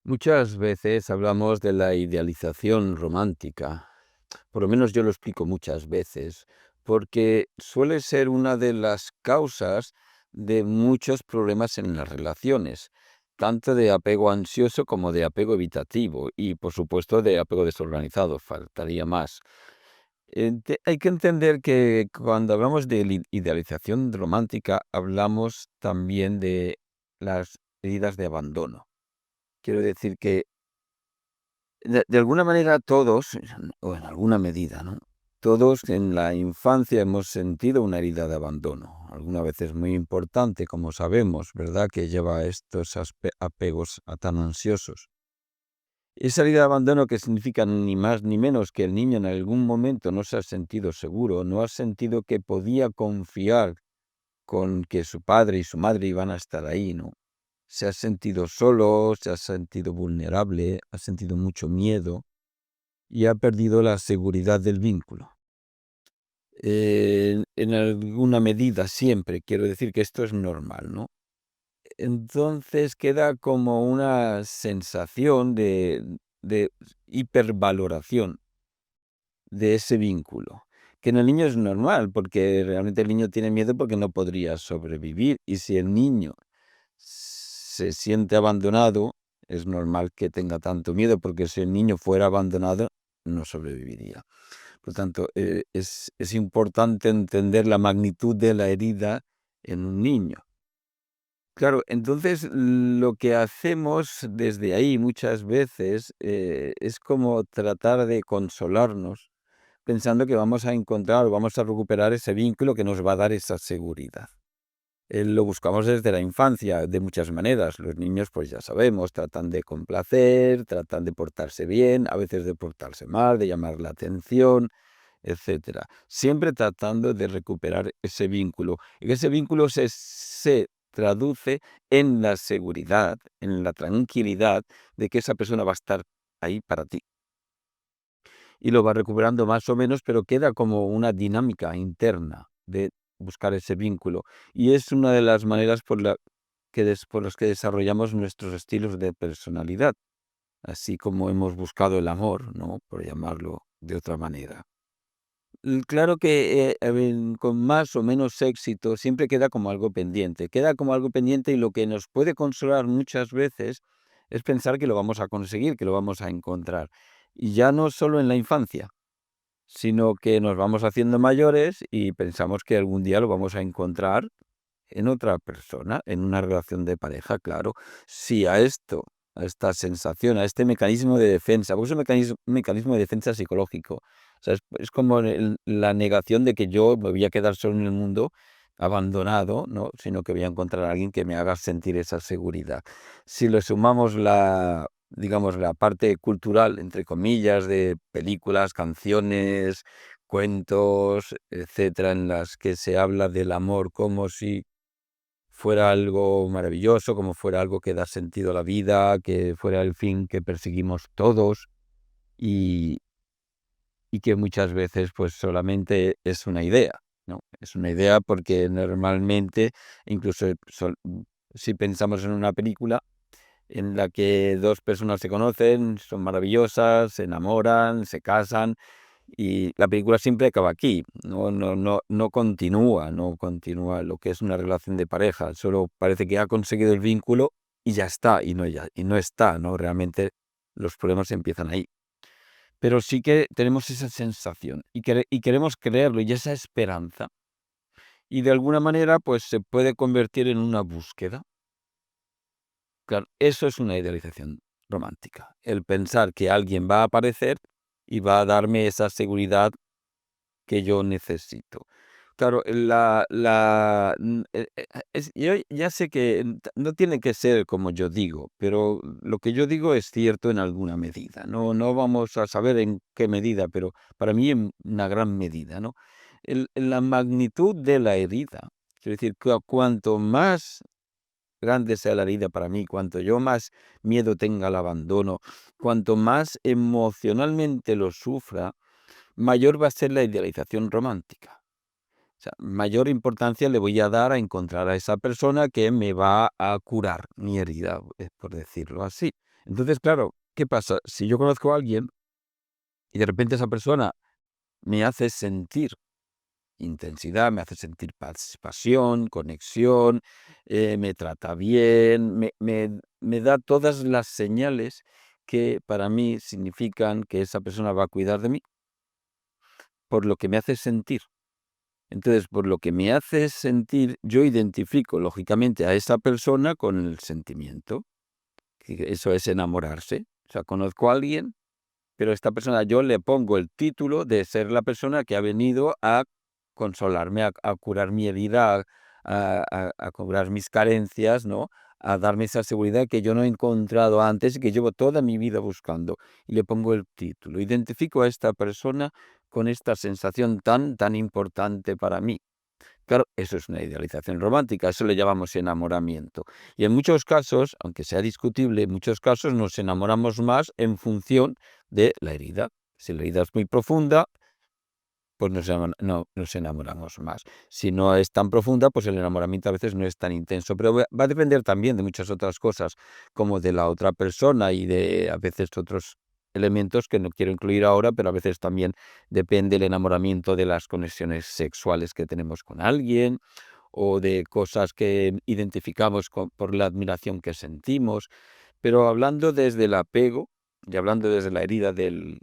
Muchas veces hablamos de la idealización romántica, por lo menos yo lo explico muchas veces, porque suele ser una de las causas de muchos problemas en las relaciones, tanto de apego ansioso como de apego evitativo y, por supuesto, de apego desorganizado, faltaría más. Hay que entender que cuando hablamos de idealización romántica, hablamos también de las heridas de abandono. Quiero decir que de alguna manera todos, o en alguna medida, ¿no? Todos en la infancia hemos sentido una herida de abandono. Alguna vez es muy importante, como sabemos, ¿verdad? Que lleva a estos apegos tan ansiosos. Esa herida de abandono que significa ni más ni menos que el niño en algún momento no se ha sentido seguro, no ha sentido que podía confiar con que su padre y su madre iban a estar ahí, ¿no? Se ha sentido solo, se ha sentido vulnerable, ha sentido mucho miedo y ha perdido la seguridad del vínculo. En alguna medida siempre, quiero decir que esto es normal, ¿no? Entonces queda como una sensación de hipervaloración de ese vínculo, que en el niño es normal, porque realmente el niño tiene miedo porque no podría sobrevivir. Y si el niño se siente abandonado, es normal que tenga tanto miedo, porque si el niño fuera abandonado, no sobreviviría. Por tanto, es importante entender la magnitud de la herida en un niño. Claro, entonces lo que hacemos desde ahí muchas veces es como tratar de consolarnos pensando que vamos a encontrar o vamos a recuperar ese vínculo que nos va a dar esa seguridad. Lo buscamos desde la infancia, de muchas maneras. Los niños, pues ya sabemos, tratan de complacer, tratan de portarse bien, a veces de portarse mal, de llamar la atención, etcétera. Siempre tratando de recuperar ese vínculo. Y que ese vínculo se traduce en la seguridad, en la tranquilidad de que esa persona va a estar ahí para ti. Y lo va recuperando más o menos, pero queda como una dinámica interna de buscar ese vínculo. Y es una de las maneras por las que desarrollamos nuestros estilos de personalidad, así como hemos buscado el amor, ¿no? Por llamarlo de otra manera. Claro que con más o menos éxito siempre queda como algo pendiente, queda como algo pendiente y lo que nos puede consolar muchas veces es pensar que lo vamos a conseguir, que lo vamos a encontrar. Y ya no solo en la infancia, sino que nos vamos haciendo mayores y pensamos que algún día lo vamos a encontrar en otra persona, en una relación de pareja, claro. Si a esto, a esta sensación, a este mecanismo de defensa, porque es un mecanismo de defensa psicológico. O sea, es como la negación de que yo me voy a quedar solo en el mundo, abandonado, ¿no? Sino que voy a encontrar a alguien que me haga sentir esa seguridad. Si le sumamos digamos, la parte cultural, entre comillas, de películas, canciones, cuentos, etcétera, en las que se habla del amor como si fuera algo maravilloso, como fuera algo que da sentido a la vida, que fuera el fin que perseguimos todos y, y que muchas veces pues solamente es una idea, ¿no? Es una idea porque normalmente, incluso si pensamos en una película en la que dos personas se conocen, son maravillosas, se enamoran, se casan y la película siempre acaba aquí, no continúa lo que es una relación de pareja, solo parece que ha conseguido el vínculo y ya está, y no está, ¿no? Realmente los problemas empiezan ahí. Pero sí que tenemos esa sensación y queremos creerlo y esa esperanza. Y de alguna manera, pues se puede convertir en una búsqueda. Claro, eso es una idealización romántica, el pensar que alguien va a aparecer y va a darme esa seguridad que yo necesito. Claro, yo ya sé que no tiene que ser como yo digo, pero lo que yo digo es cierto en alguna medida. No vamos a saber en qué medida, pero para mí en una gran medida, ¿no? La magnitud de la herida, es decir, cuanto más grande sea la herida para mí, cuanto yo más miedo tenga al abandono, cuanto más emocionalmente lo sufra, mayor va a ser la idealización romántica. O sea, mayor importancia le voy a dar a encontrar a esa persona que me va a curar mi herida, por decirlo así. Entonces, claro, ¿qué pasa? Si yo conozco a alguien y de repente esa persona me hace sentir intensidad, me hace sentir pasión, conexión, me trata bien, me da todas las señales que para mí significan que esa persona va a cuidar de mí, por lo que me hace sentir. Entonces, por lo que me hace sentir, yo identifico lógicamente a esa persona con el sentimiento, que eso es enamorarse. O sea, conozco a alguien, pero esta persona yo le pongo el título de ser la persona que ha venido a consolarme, a curar mi herida, a curar mis carencias, ¿no? A darme esa seguridad que yo no he encontrado antes y que llevo toda mi vida buscando. Y le pongo el título. Identifico a esta persona con esta sensación tan importante para mí. Claro, eso es una idealización romántica, eso le llamamos enamoramiento. Y en muchos casos, aunque sea discutible, en muchos casos nos enamoramos más en función de la herida. Si la herida es muy profunda, pues nos enamoramos más. Si no es tan profunda, pues el enamoramiento a veces no es tan intenso. Pero va a depender también de muchas otras cosas, como de la otra persona y de a veces otros elementos que no quiero incluir ahora, pero a veces también depende el enamoramiento de las conexiones sexuales que tenemos con alguien o de cosas que identificamos por la admiración que sentimos. Pero hablando desde el apego y hablando desde la herida de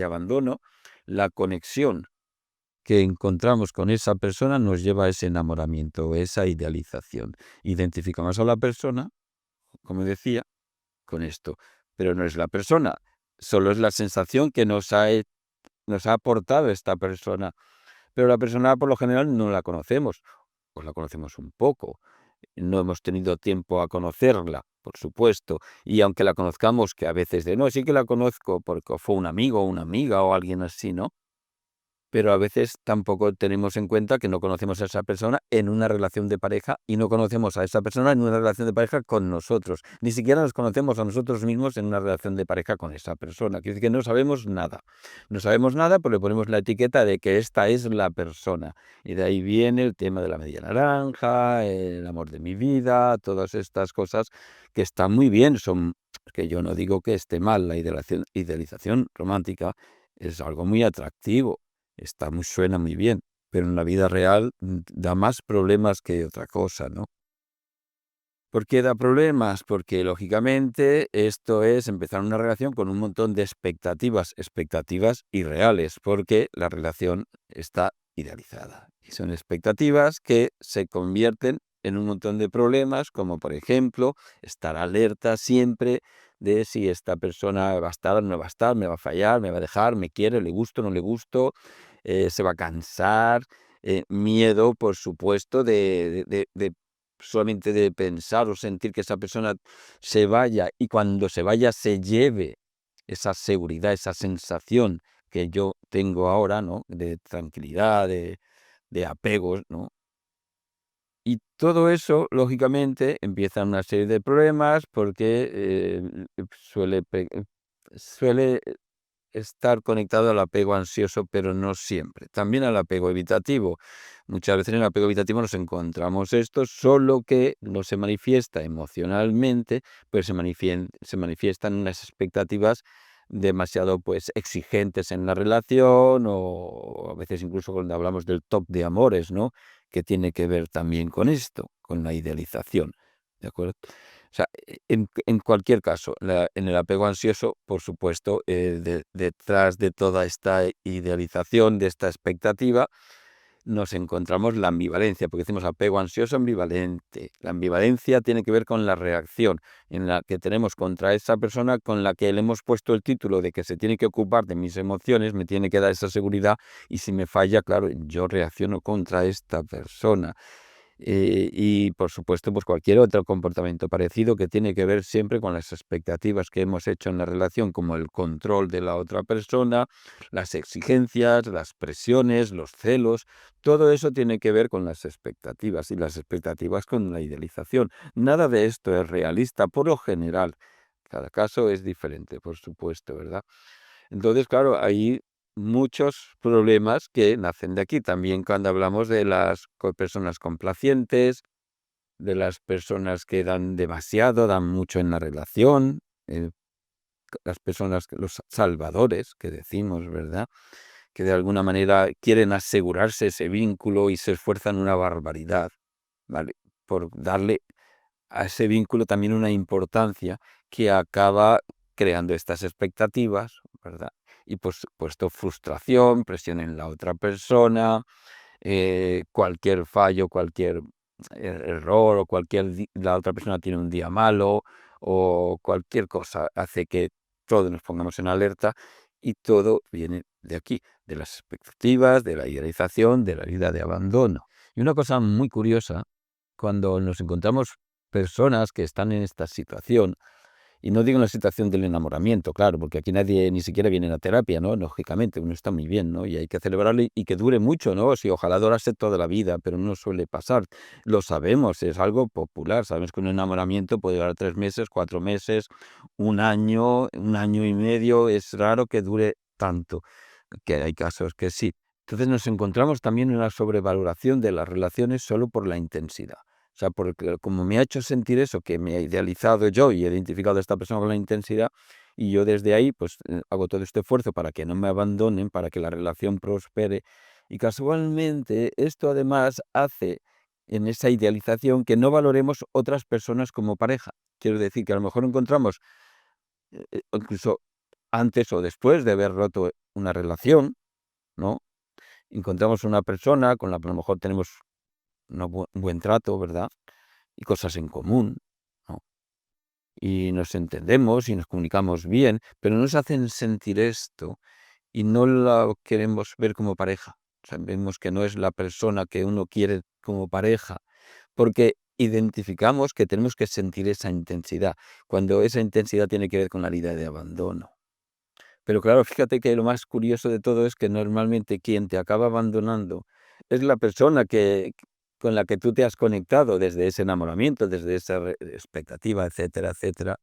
abandono, la conexión que encontramos con esa persona nos lleva a ese enamoramiento, esa idealización. Identificamos a la persona, como decía, con esto, pero no es la persona, solo es la sensación que nos ha aportado esta persona. Pero la persona por lo general no la conocemos, pues la conocemos un poco. No hemos tenido tiempo a conocerla, por supuesto. Y aunque la conozcamos, que a veces no, sí que la conozco porque fue un amigo o una amiga o alguien así, ¿no? Pero a veces tampoco tenemos en cuenta que no conocemos a esa persona en una relación de pareja y no conocemos a esa persona en una relación de pareja con nosotros. Ni siquiera nos conocemos a nosotros mismos en una relación de pareja con esa persona. Quiere decir que no sabemos nada. No sabemos nada, pues le ponemos la etiqueta de que esta es la persona. Y de ahí viene el tema de la media naranja, el amor de mi vida, todas estas cosas que están muy bien. Que yo no digo que esté mal, la idealización romántica es algo muy atractivo. Suena muy bien, pero en la vida real da más problemas que otra cosa, ¿no? ¿Por qué da problemas? Porque lógicamente esto es empezar una relación con un montón de expectativas irreales, porque la relación está idealizada. Y son expectativas que se convierten en un montón de problemas, como por ejemplo, estar alerta siempre de si esta persona va a estar, no va a estar, me va a fallar, me va a dejar, me quiere, le gusto, no le gusto, se va a cansar, miedo, por supuesto, de solamente de pensar o sentir que esa persona se vaya y cuando se vaya se lleve esa seguridad, esa sensación que yo tengo ahora, ¿no? De tranquilidad, de apegos, ¿no? Y todo eso, lógicamente, empieza una serie de problemas porque suele estar conectado al apego ansioso, pero no siempre. También al apego evitativo. Muchas veces en el apego evitativo nos encontramos esto, solo que no se manifiesta emocionalmente, pues se manifiestan unas expectativas demasiado pues exigentes en la relación o a veces incluso cuando hablamos del top de amores, ¿no? Que tiene que ver también con esto, con la idealización, ¿de acuerdo? O sea, en cualquier caso, en el apego ansioso, por supuesto, detrás de toda esta idealización, de esta expectativa, nos encontramos la ambivalencia, porque decimos apego ansioso ambivalente. La ambivalencia tiene que ver con la reacción en la que tenemos contra esa persona con la que le hemos puesto el título de que se tiene que ocupar de mis emociones, me tiene que dar esa seguridad y si me falla, claro, yo reacciono contra esta persona. Y por supuesto, pues cualquier otro comportamiento parecido que tiene que ver siempre con las expectativas que hemos hecho en la relación, como el control de la otra persona, las exigencias, las presiones, los celos, todo eso tiene que ver con las expectativas y las expectativas con la idealización. Nada de esto es realista por lo general. Cada caso es diferente, por supuesto, ¿verdad? Entonces, claro, hay muchos problemas que nacen de aquí. También cuando hablamos de las personas complacientes, de las personas que dan demasiado, dan mucho en la relación, las personas, los salvadores que decimos, ¿verdad? Que de alguna manera quieren asegurarse ese vínculo y se esfuerzan una barbaridad, ¿vale? Por darle a ese vínculo también una importancia que acaba creando estas expectativas, ¿verdad? Y por supuesto frustración, presión en la otra persona, cualquier fallo, cualquier error o la otra persona tiene un día malo o cualquier cosa hace que todos nos pongamos en alerta y todo viene de aquí, de las expectativas, de la idealización, de la herida de abandono. Y una cosa muy curiosa, cuando nos encontramos personas que están en esta situación, y no digo en la situación del enamoramiento, claro, porque aquí nadie ni siquiera viene a la terapia, ¿no? Lógicamente, uno está muy bien, ¿no? Y hay que celebrarlo y que dure mucho, ¿no? Sí, ojalá durase toda la vida, pero no suele pasar. Lo sabemos, es algo popular. Sabemos que un enamoramiento puede durar 3 meses, 4 meses, un año y medio. Es raro que dure tanto, que hay casos que sí. Entonces nos encontramos también en una sobrevaloración de las relaciones solo por la intensidad. O sea, porque como me ha hecho sentir eso, que me he idealizado yo y he identificado a esta persona con la intensidad, y yo desde ahí pues hago todo este esfuerzo para que no me abandonen, para que la relación prospere. Y casualmente esto además hace en esa idealización que no valoremos otras personas como pareja. Quiero decir que a lo mejor encontramos, incluso antes o después de haber roto una relación, ¿no? Encontramos una persona con la que a lo mejor tenemos un buen trato, ¿verdad? Y cosas en común, ¿no? Y nos entendemos y nos comunicamos bien, pero nos hacen sentir esto y no la queremos ver como pareja. O sea, vemos que no es la persona que uno quiere como pareja, porque identificamos que tenemos que sentir esa intensidad, cuando esa intensidad tiene que ver con la herida de abandono. Pero claro, fíjate que lo más curioso de todo es que normalmente quien te acaba abandonando es la persona con la que tú te has conectado desde ese enamoramiento, desde esa expectativa, etcétera, etcétera,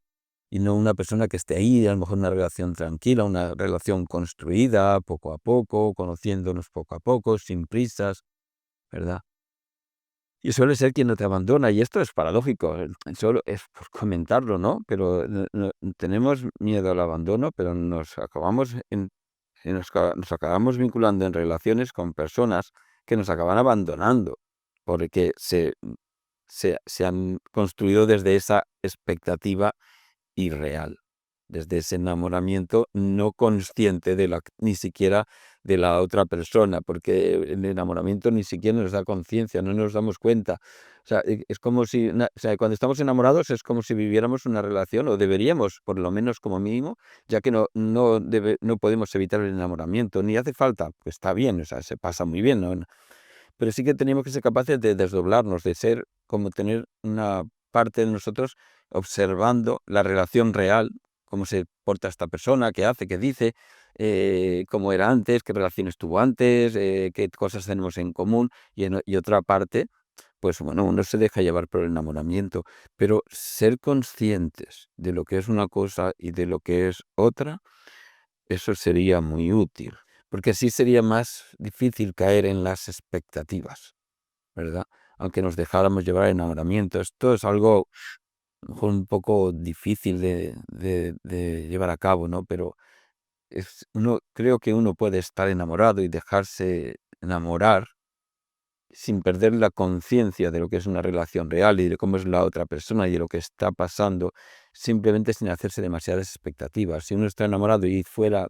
y no una persona que esté ahí, a lo mejor una relación tranquila, una relación construida poco a poco, conociéndonos poco a poco, sin prisas, ¿verdad? Y suele ser quien no te abandona, y esto es paradójico, solo es por comentarlo, ¿no? Pero tenemos miedo al abandono, pero nos acabamos vinculando en relaciones con personas que nos acaban abandonando, porque se han construido desde esa expectativa irreal, desde ese enamoramiento no consciente ni siquiera de la otra persona, porque el enamoramiento ni siquiera nos da conciencia, no nos damos cuenta. O sea, es como si, o sea, cuando estamos enamorados es como si viviéramos una relación, o deberíamos, por lo menos como mínimo, ya que no podemos evitar el enamoramiento, ni hace falta, pues está bien, o sea, se pasa muy bien, ¿no? Pero sí que tenemos que ser capaces de desdoblarnos, de ser como tener una parte de nosotros observando la relación real, cómo se porta esta persona, qué hace, qué dice, cómo era antes, qué relaciones tuvo antes, qué cosas tenemos en común, y otra parte, pues bueno, uno se deja llevar por el enamoramiento, pero ser conscientes de lo que es una cosa y de lo que es otra, eso sería muy útil, porque así sería más difícil caer en las expectativas, ¿verdad? Aunque nos dejáramos llevar al enamoramiento. Esto es algo a lo mejor un poco difícil de llevar a cabo, ¿no? Pero creo que uno puede estar enamorado y dejarse enamorar sin perder la conciencia de lo que es una relación real y de cómo es la otra persona y de lo que está pasando, simplemente sin hacerse demasiadas expectativas. Si uno está enamorado y fuera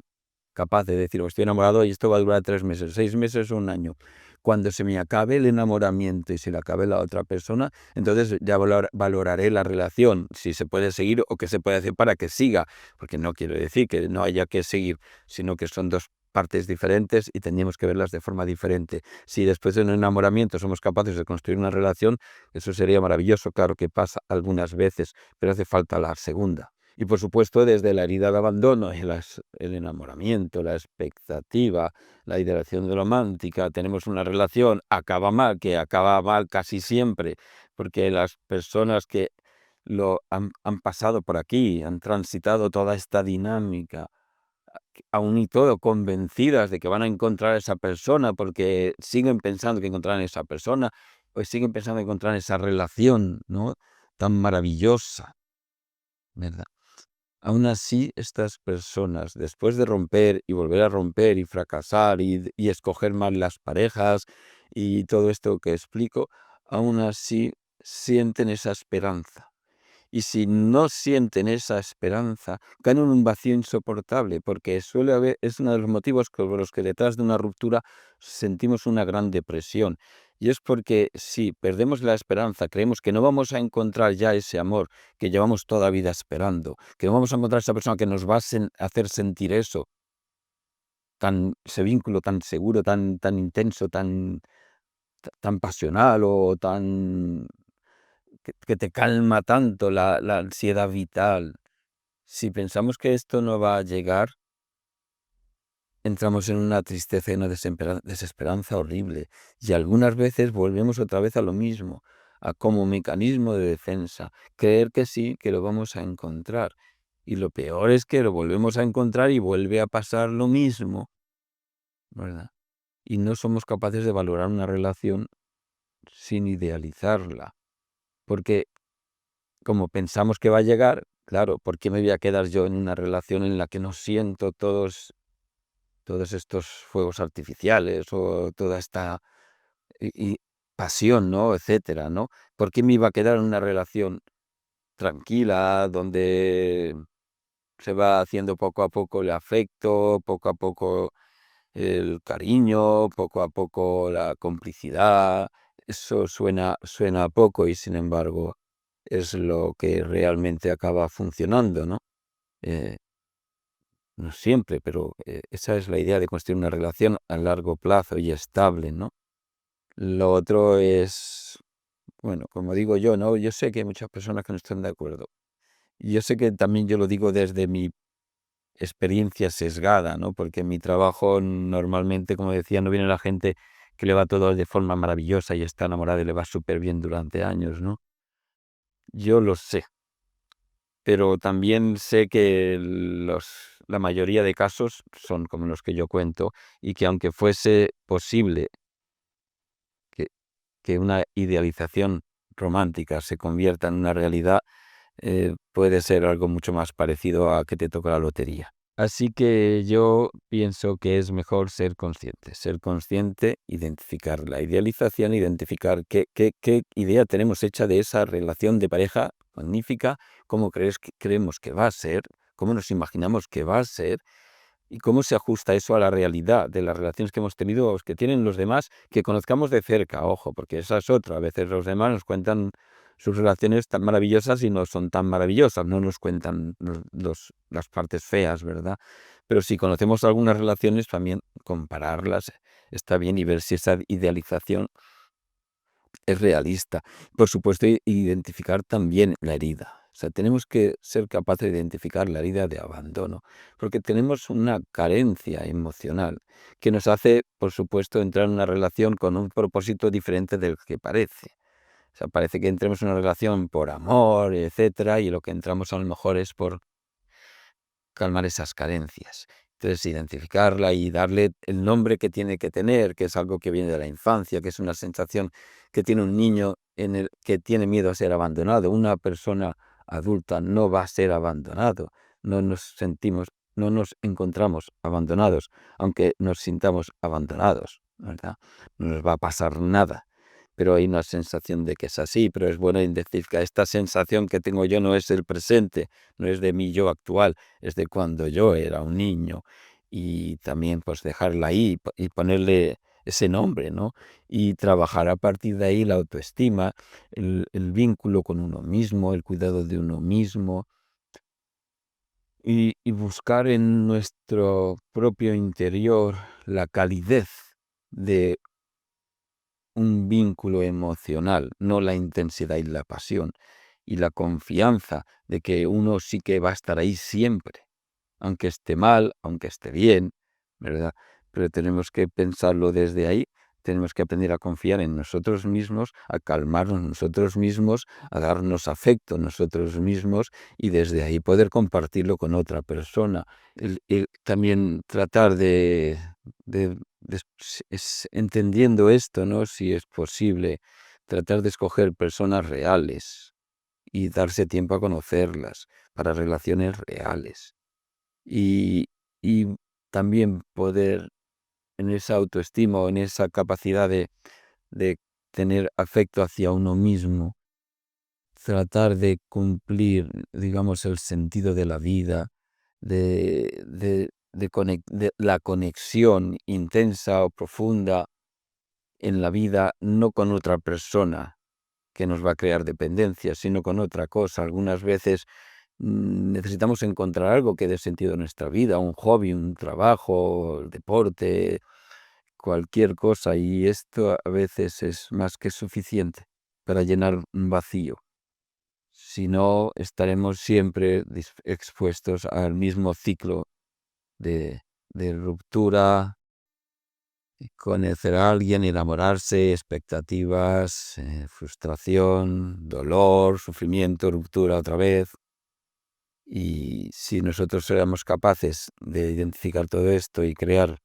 capaz de decir: "Oh, estoy enamorado y esto va a durar 3 meses, 6 meses o un año". Cuando se me acabe el enamoramiento y se le acabe la otra persona, entonces ya valoraré la relación, si se puede seguir o qué se puede hacer para que siga, porque no quiero decir que no haya que seguir, sino que son dos partes diferentes y tendríamos que verlas de forma diferente. Si después de un enamoramiento somos capaces de construir una relación, eso sería maravilloso. Claro que pasa algunas veces, pero hace falta la segunda. Y por supuesto, desde la herida de abandono, el enamoramiento, la expectativa, la ideación romántica, tenemos una relación, que acaba mal casi siempre, porque las personas que han pasado por aquí, han transitado toda esta dinámica, aún y todo convencidas de que van a encontrar a esa persona, porque siguen pensando que encontrarán a esa persona, pues siguen pensando que encontrarán esa relación, ¿no? Tan maravillosa, ¿verdad? Aún así, estas personas, después de romper y volver a romper y fracasar y escoger mal las parejas y todo esto que explico, aún así sienten esa esperanza. Y si no sienten esa esperanza, caen en un vacío insoportable, porque suele haber, es uno de los motivos por los que detrás de una ruptura sentimos una gran depresión. Y es porque si perdemos la esperanza, creemos que no vamos a encontrar ya ese amor que llevamos toda la vida esperando, que no vamos a encontrar esa persona que nos va a hacer sentir eso, ese vínculo tan seguro, tan intenso, tan pasional o tan que te calma tanto la ansiedad vital. Si pensamos que esto no va a llegar, entramos en una tristeza y una desesperanza horrible. Y algunas veces volvemos otra vez a lo mismo, a como mecanismo de defensa, creer que sí, que lo vamos a encontrar. Y lo peor es que lo volvemos a encontrar y vuelve a pasar lo mismo, ¿verdad? Y no somos capaces de valorar una relación sin idealizarla. Porque como pensamos que va a llegar, claro, ¿por qué me voy a quedar yo en una relación en la que no siento todos estos fuegos artificiales o toda esta y pasión, ¿no? Etcétera, ¿no? ¿Por qué me iba a quedar en una relación tranquila, donde se va haciendo poco a poco el afecto, poco a poco el cariño, poco a poco la complicidad? Eso suena a poco y sin embargo es lo que realmente acaba funcionando, ¿no? Eh, no siempre, pero esa es la idea de construir una relación a largo plazo y estable, ¿no? Lo otro es, bueno, como digo yo, ¿no? Yo sé que hay muchas personas que no están de acuerdo. Y yo sé que también yo lo digo desde mi experiencia sesgada, ¿no? Porque en mi trabajo normalmente, como decía, no viene la gente que le va todo de forma maravillosa y está enamorada y le va súper bien durante años, ¿no? Yo lo sé, pero también sé que la mayoría de casos son como los que yo cuento y que aunque fuese posible que, que una idealización romántica se convierta en una realidad, puede ser algo mucho más parecido a que te toca la lotería. Así que yo pienso que es mejor ser consciente, identificar la idealización, identificar qué idea tenemos hecha de esa relación de pareja magnífica, cómo creemos que va a ser, cómo nos imaginamos que va a ser, y cómo se ajusta eso a la realidad de las relaciones que hemos tenido, o que tienen los demás, que conozcamos de cerca, ojo, porque esa es otra. A veces los demás nos cuentan sus relaciones tan maravillosas y no son tan maravillosas, no nos cuentan las partes feas, ¿verdad? Pero si conocemos algunas relaciones, también compararlas está bien y ver si esa idealización es realista. Por supuesto, identificar también la herida. O sea, tenemos que ser capaces de identificar la herida de abandono, porque tenemos una carencia emocional que nos hace, por supuesto, entrar en una relación con un propósito diferente del que parece. O sea, parece que entremos en una relación por amor, etcétera, y lo que entramos a lo mejor es por calmar esas carencias. Entonces, identificarla y darle el nombre que tiene que tener, que es algo que viene de la infancia, que es una sensación que tiene un niño en el que tiene miedo a ser abandonado. Una persona adulta no va a ser abandonado. No nos sentimos, no nos encontramos abandonados, aunque nos sintamos abandonados, ¿verdad? No nos va a pasar nada. Pero hay una sensación de que es así, pero es bueno decir que esta sensación que tengo yo no es el presente, no es de mi yo actual, es de cuando yo era un niño. Y también pues dejarla ahí y ponerle ese nombre, ¿no? Y trabajar a partir de ahí la autoestima, el vínculo con uno mismo, el cuidado de uno mismo y buscar en nuestro propio interior la calidez de un vínculo emocional, no la intensidad y la pasión, y la confianza de que uno sí que va a estar ahí siempre, aunque esté mal, aunque esté bien, ¿verdad? Pero tenemos que pensarlo desde ahí, tenemos que aprender a confiar en nosotros mismos, a calmarnos nosotros mismos, a darnos afecto nosotros mismos y desde ahí poder compartirlo con otra persona. También tratar entendiendo esto, ¿no? Si es posible, tratar de escoger personas reales y darse tiempo a conocerlas, para relaciones reales. Y, y también poder en esa autoestima o en esa capacidad de tener afecto hacia uno mismo, tratar de cumplir, digamos, el sentido de la vida, de la conexión intensa o profunda en la vida, no con otra persona que nos va a crear dependencia, sino con otra cosa. Algunas veces necesitamos encontrar algo que dé sentido a nuestra vida, un hobby, un trabajo, el deporte, cualquier cosa, y esto a veces es más que suficiente para llenar un vacío. Si no, estaremos siempre expuestos al mismo ciclo de ruptura, conocer a alguien, enamorarse, expectativas, frustración, dolor, sufrimiento, ruptura otra vez. Y si nosotros éramos capaces de identificar todo esto y crear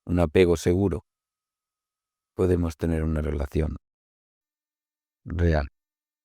un apego seguro, podemos tener una relación real.